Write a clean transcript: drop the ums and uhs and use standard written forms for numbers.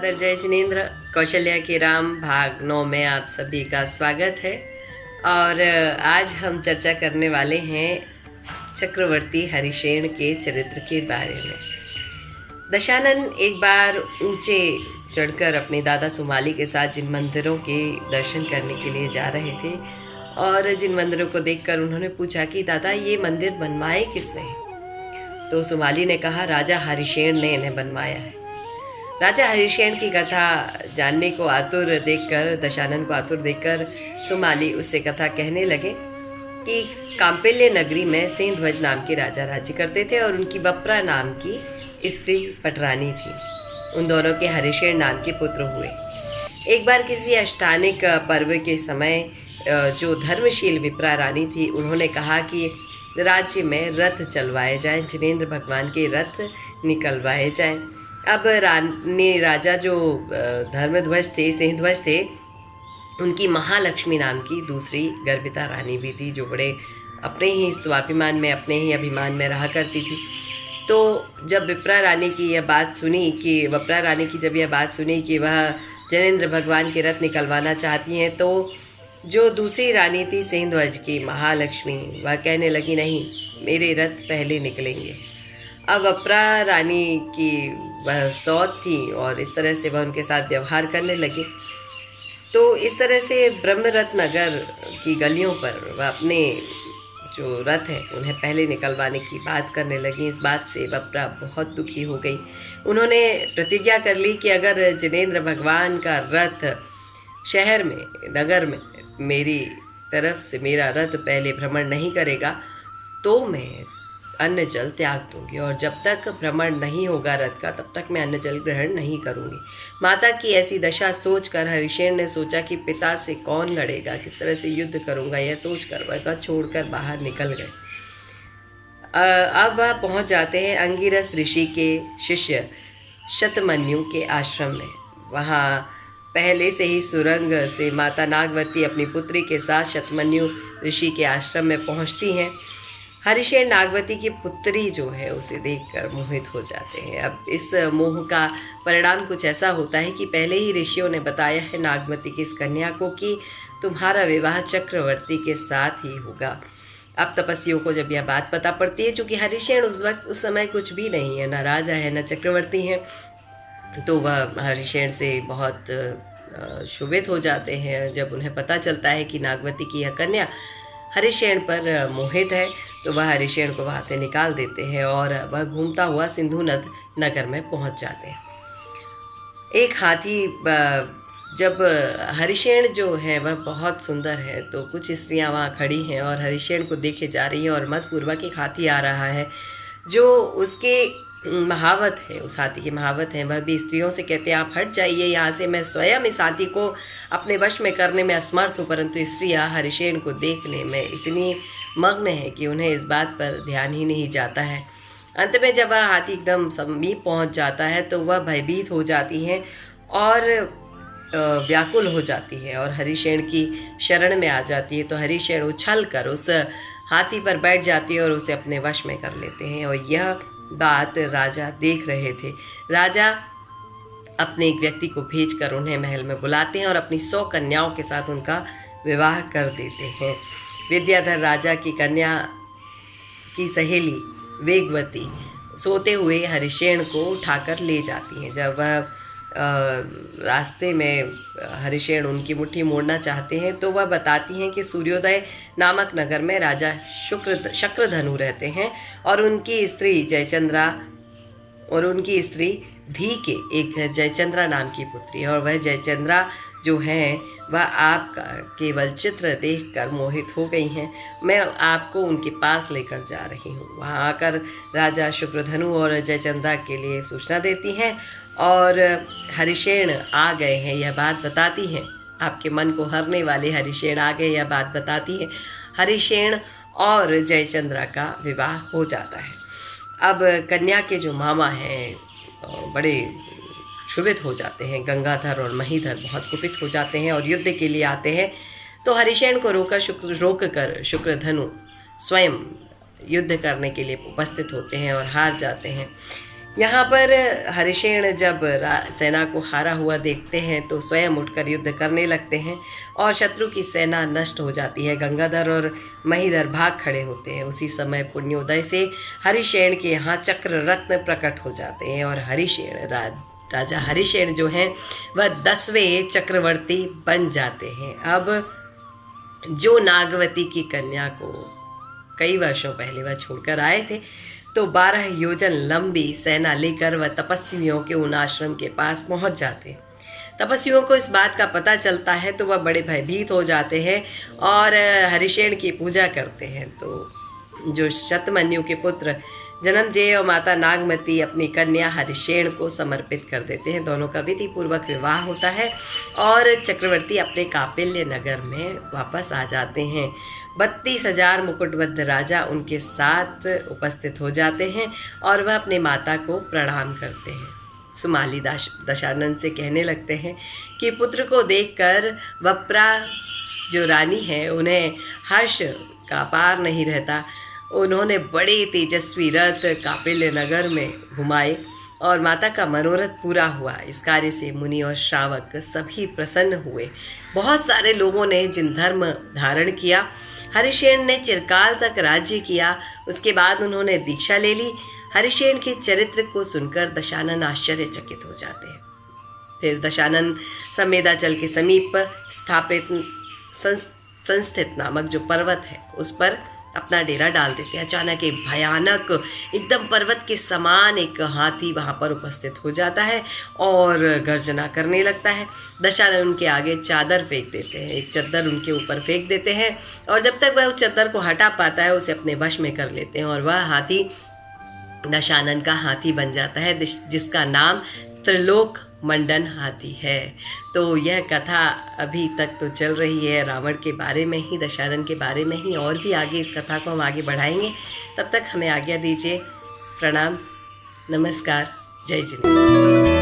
Father जय जिनेंद्र कौशल्या के राम भाग 9 में आप सभी का स्वागत है। और आज हम चर्चा करने वाले हैं चक्रवर्ती हरिशेन के चरित्र के बारे में। दशानन एक बार ऊंचे चढ़कर अपने दादा सुमाली के साथ जिन मंदिरों के दर्शन करने के लिए जा रहे थे और जिन मंदिरों को देखकर उन्होंने पूछा कि दादा ये मंदिर बनवाए किसने? तो सुमाली ने कहा राजा हरिशेन ने इन्हें बनवाया है। राजा हरिशेन की कथा जानने को आतुर देखकर, दशानन को आतुर देखकर सुमाली उससे कथा कहने लगे कि काम्पिल्य नगरी में सेंध्वज नाम के राजा राज्य करते थे और उनकी वप्रा नाम की स्त्री पटरानी थी। उन दोनों के हरिशेन नाम के पुत्र हुए। एक बार किसी अष्टानिक पर्व के समय जो धर्मशील विप्रा रानी थी, उन्होंने कहा कि राज्य में रथ चलवाए जाएं, जिनेंद्र भगवान के रथ निकलवाए जाएं। अब राजा जो धर्मध्वज थे, सिंहध्वज थे, उनकी महालक्ष्मी नाम की दूसरी गर्भिता रानी भी थी, जो बड़े अपने ही स्वाभिमान में, अपने ही अभिमान में रहा करती थी। तो जब वप्रा रानी की यह बात सुनी कि वह जिनेंद्र भगवान के रथ निकलवाना चाहती हैं, तो जो दूसरी रानी थी सिंहध्वज की महालक्ष्मी, वह कहने लगी नहीं, मेरे रथ पहले निकलेंगे। अब वप्रा रानी की वह सौत थी और इस तरह से वह उनके साथ व्यवहार करने लगी। तो इस तरह से ब्रह्मरथ नगर की गलियों पर वह अपने जो रथ है उन्हें पहले निकलवाने की बात करने लगी। इस बात से वप्रा बहुत दुखी हो गई। उन्होंने प्रतिज्ञा कर ली कि अगर जिनेंद्र भगवान का रथ शहर में, नगर में मेरी तरफ से मेरा रथ पहले भ्रमण नहीं करेगा तो मैं अन्न जल त्याग दूंगी, और जब तक भ्रमण नहीं होगा रथ का तब तक मैं अन्न जल ग्रहण नहीं करूंगी। माता की ऐसी दशा सोचकर हरिशेन ने सोचा कि पिता से कौन लड़ेगा, किस तरह से युद्ध करूंगा, यह सोचकर वह छोड़कर बाहर निकल गए। अब वह पहुंच जाते हैं अंगिरस ऋषि के शिष्य शतमन्यु के आश्रम में। वहाँ पहले से ही सुरंग से माता नागवती अपनी पुत्री के साथ शतमन्यु ऋषि के आश्रम में पहुंचती हैं। हरिशेन नागवती की पुत्री जो है उसे देखकर मोहित हो जाते हैं। अब इस मोह का परिणाम कुछ ऐसा होता है कि पहले ही ऋषियों ने बताया है नागवती की इस कन्या को कि तुम्हारा विवाह चक्रवर्ती के साथ ही होगा। अब तपस्वियों को जब यह बात पता पड़ती है, चूँकि हरिशेन उस समय कुछ भी नहीं है, न राजा है न चक्रवर्ती हैं, तो वह हरिशेन से बहुत क्षुभित हो जाते हैं। जब उन्हें पता चलता है कि नागवती की यह कन्या हरिशेन पर मोहित है, तो वह हरिशेन को वहाँ से निकाल देते हैं और वह घूमता हुआ सिंधु नगर में पहुँच जाते हैं। एक हाथी, जब हरिशेन जो है वह बहुत सुंदर है, तो कुछ स्त्रियाँ वहाँ खड़ी हैं और हरिशेन को देखे जा रही हैं और मदपूर्वक एक हाथी आ रहा है जो उसके महावत है, उस हाथी की महावत है। वह भी स्त्रियों से कहते हैं आप हट जाइए यहाँ से, मैं स्वयं इस हाथी को अपने वश में करने में असमर्थ हूँ। परंतु स्त्रियाँ हरिशेन को देखने में इतनी मग्न है कि उन्हें इस बात पर ध्यान ही नहीं जाता है। अंत में जब वह हाथी एकदम समीप पहुँच जाता है तो वह भयभीत हो जाती हैं और व्याकुल हो जाती है और हरिशेन की शरण में आ जाती है। तो हरिशेन उछल कर उस हाथी पर बैठ जाती है और उसे अपने वश में कर लेते हैं। और यह बात राजा देख रहे थे। राजा अपने एक व्यक्ति को भेजकर उन्हें महल में बुलाते हैं और अपनी 100 कन्याओं के साथ उनका विवाह कर देते हैं। विद्याधर राजा की कन्या की सहेली वेगवती सोते हुए हरिशेन को उठाकर ले जाती हैं। जब वह रास्ते में हरिशेन उनकी मुट्ठी मोड़ना चाहते हैं तो वह बताती हैं कि सूर्योदय नामक नगर में राजा शक्रधनु रहते हैं और उनकी स्त्री जयचंद्रा और उनकी स्त्री धी के एक जयचंद्रा नाम की पुत्री है, और वह जयचंद्रा जो है वह आपका केवल चित्र देखकर मोहित हो गई हैं। मैं आपको उनके पास लेकर जा रही हूँ। वहाँ आकर राजा शुक्रधनु और जयचंद्रा के लिए सूचना देती हैं और हरिशेन आ गए हैं यह बात बताती हैं। आपके मन को हरने वाले हरिशेन आ गए यह बात बताती है। हरिशेन और जयचंद्रा का विवाह हो जाता है। अब कन्या के जो मामा हैं बड़े क्षुभित हो जाते हैं। गंगाधर और महीधर बहुत कुपित हो जाते हैं और युद्ध के लिए आते हैं। तो हरिशेन को रोककर शुक्रधनु स्वयं युद्ध करने के लिए उपस्थित होते हैं और हार जाते हैं। यहाँ पर हरिशेन जब सेना को हारा हुआ देखते हैं तो स्वयं उठकर युद्ध करने लगते हैं और शत्रु की सेना नष्ट हो जाती है। गंगाधर और महीधर भाग खड़े होते हैं। उसी समय पुण्योदय से हरिशेन के यहाँ चक्र रत्न प्रकट हो जाते हैं और हरिशेन राजा हरिशेन जो हैं वह 10वें चक्रवर्ती बन जाते हैं। अब जो नागवती की कन्या को कई वर्षों पहले वह छोड़कर आए थे, तो 12 योजन लंबी सेना लेकर वह तपस्वियों के उन आश्रम के पास पहुंच जाते। तपस्वियों को इस बात का पता चलता है तो वह बड़े भयभीत हो जाते हैं और हरिशेन की पूजा करते हैं। तो जो शतमन्यु के पुत्र जन्मजेय और माता नागमती अपनी कन्या हरिशेन को समर्पित कर देते हैं। दोनों का विधि पूर्वक विवाह होता है और चक्रवर्ती अपने कापिल्य नगर में वापस आ जाते हैं। 32,000 मुकुटबद्ध राजा उनके साथ उपस्थित हो जाते हैं और वह अपने माता को प्रणाम करते हैं। सुमाली दशानन से कहने लगते हैं कि पुत्र को देखकर वप्रा जो रानी है उन्हें हर्ष का पार नहीं रहता। उन्होंने बड़े तेजस्वी रथ कापिल्य नगर में घुमाए और माता का मनोरथ पूरा हुआ। इस कार्य से मुनि और श्रावक सभी प्रसन्न हुए। बहुत सारे लोगों ने जिन धर्म धारण किया। हरिशेन ने चिरकाल तक राज्य किया। उसके बाद उन्होंने दीक्षा ले ली। हरिशेन के चरित्र को सुनकर दशानन आश्चर्यचकित हो जाते हैं। फिर दशानन संवेदाचल के समीप स्थापित संस्थित नामक जो पर्वत है उस पर अपना डेरा डाल देते हैं। अचानक एक भयानक एकदम पर्वत के समान एक हाथी वहाँ पर उपस्थित हो जाता है और गर्जना करने लगता है। दशानन उनके आगे चादर फेंक देते हैं, एक चद्दर उनके ऊपर फेंक देते हैं और जब तक वह उस चद्दर को हटा पाता है उसे अपने वश में कर लेते हैं और वह हाथी दशानन का हाथी बन जाता है, जिसका नाम त्रिलोक मंडन हाथी है। तो यह कथा अभी तक तो चल रही है रावण के बारे में ही, दशानन के बारे में ही, और भी आगे इस कथा को हम आगे बढ़ाएंगे। तब तक हमें आज्ञा दीजिए। प्रणाम, नमस्कार, जय जिनेन्द्र।